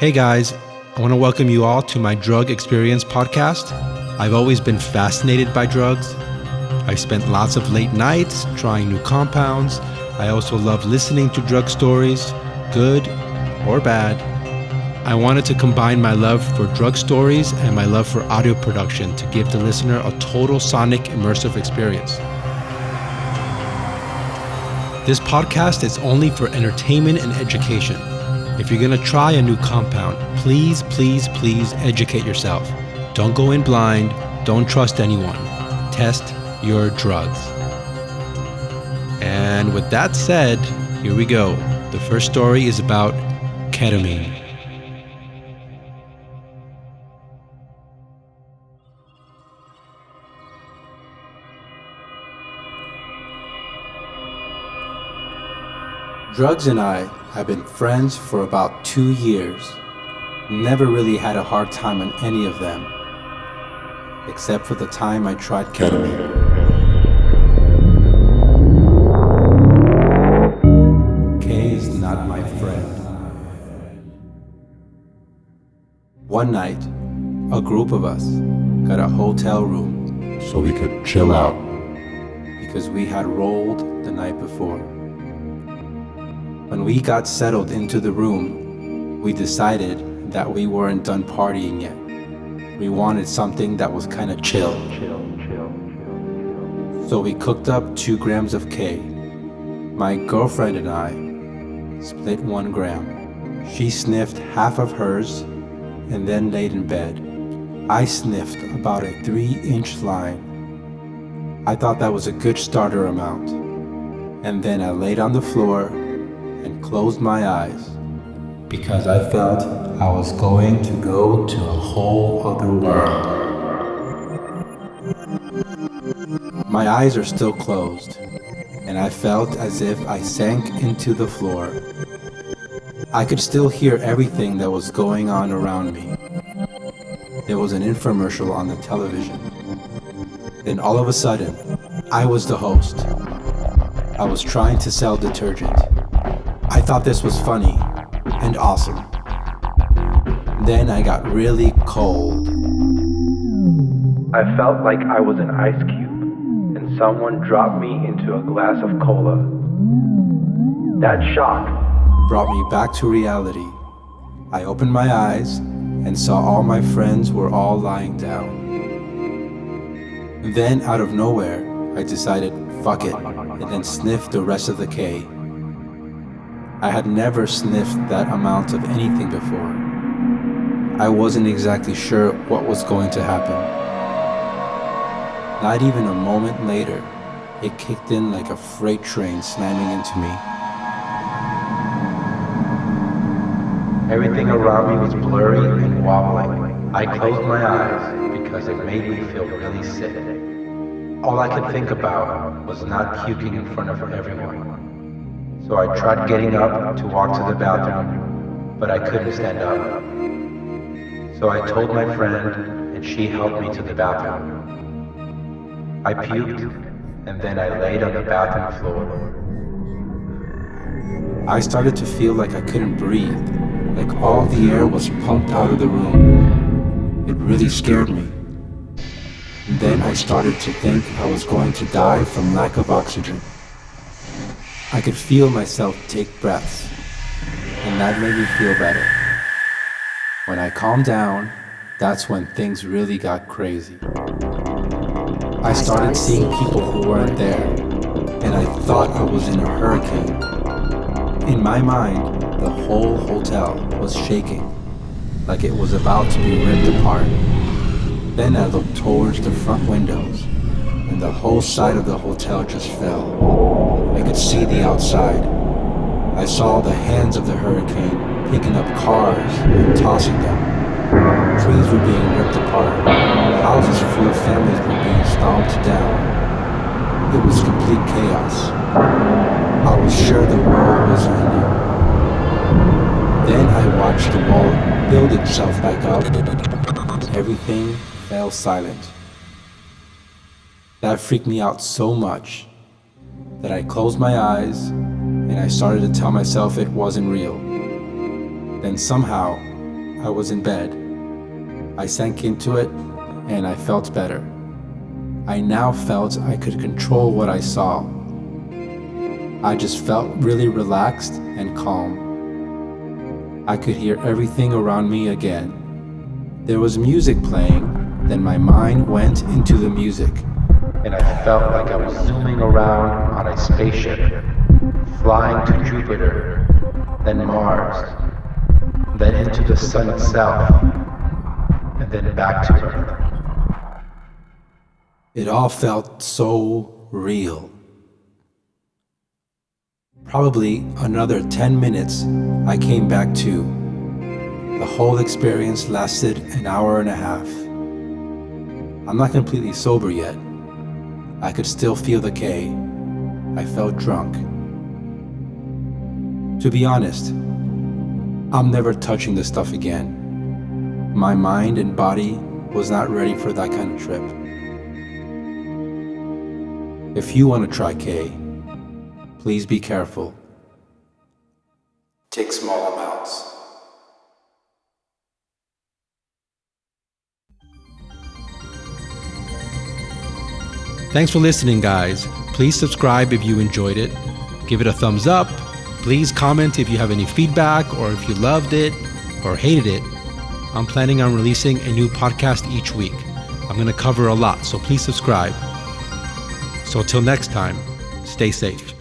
Hey guys, I want to welcome you all to my Drug Experience podcast. I've always been fascinated by drugs. I've spent lots of late nights trying new compounds. I also love listening to drug stories, good or bad. I wanted to combine my love for drug stories and my love for audio production to give the listener a total sonic immersive experience. This podcast is only for entertainment and education. If you're going to try a new compound, please educate yourself. Don't go in blind. Don't trust anyone. Test your drugs. And with that said, here we go. The first story is about ketamine. Drugs and I have been friends for about 2 years. Never really had a hard time on any of them, except for the time I tried ketamine. K is not my friend. One night, a group of us got a hotel room so we could chill out. because we had rolled the night before. When we got settled into the room, we decided that we weren't done partying yet. We wanted something that was kind of chill. So we cooked up 2 grams of K. My girlfriend and I split 1 gram. She sniffed half of hers and then laid in bed. I sniffed about a 3-inch line. I thought that was a good starter amount. And then I laid on the floor and closed my eyes because I felt I was going to go to a whole other world. My eyes are still closed, and I felt as if I sank into the floor. I could still hear everything that was going on around me. There was an infomercial on the television. Then all of a sudden, I was the host. I was trying to sell detergent. I thought this was funny and awesome. Then I got really cold. I felt like I was an ice cube and someone dropped me into a glass of cola. That shock brought me back to reality. I opened my eyes and saw all my friends were all lying down. Then out of nowhere, I decided, fuck it, and then sniffed the rest of the K. I had never sniffed that amount of anything before. I wasn't exactly sure what was going to happen. Not even a moment later, it kicked in like a freight train slamming into me. Everything around me was blurry and wobbling. I closed my eyes because it made me feel really sick. All I could think about was not puking in front of everyone. So I tried getting up to walk to the bathroom, but I couldn't stand up. So I told my friend, and she helped me to the bathroom. I puked, and then I laid on the bathroom floor. I started to feel like I couldn't breathe, like all the air was pumped out of the room. It really scared me. And then I started to think I was going to die from lack of oxygen. I could feel myself take breaths, and that made me feel better. When I calmed down, that's when things really got crazy. I started seeing people who weren't there, and I thought I was in a hurricane. In my mind, the whole hotel was shaking, like it was about to be ripped apart. Then I looked towards the front windows, and the whole side of the hotel just fell. I could see the outside. I saw the hands of the hurricane picking up cars and tossing them. Trees were being ripped apart. Houses full of families were being stomped down. It was complete chaos. I was sure the world was ending. Then I watched the wall build itself back up. Everything fell silent. That freaked me out so much that I closed my eyes and I started to tell myself it wasn't real. Then somehow, I was in bed. I sank into it, and I felt better. I now felt I could control what I saw. I just felt really relaxed and calm. I could hear everything around me again. There was music playing, then my mind went into the music, and I felt like I was zooming around on a spaceship, flying to Jupiter, then Mars, then into the sun itself, and then back to Earth. It all felt so real. Probably another 10 minutes, I came back to. The whole experience lasted an hour and a half. I'm not completely sober yet. I could still feel the K. I felt drunk. To be honest, I'm never touching this stuff again. My mind and body was not ready for that kind of trip. If you want to try K, please be careful. Take small amounts. Thanks for listening, guys. Please subscribe if you enjoyed it. Give it a thumbs up. Please comment if you have any feedback or if you loved it or hated it. I'm planning on releasing a new podcast each week. I'm going to cover a lot, so please subscribe. So till next time, stay safe.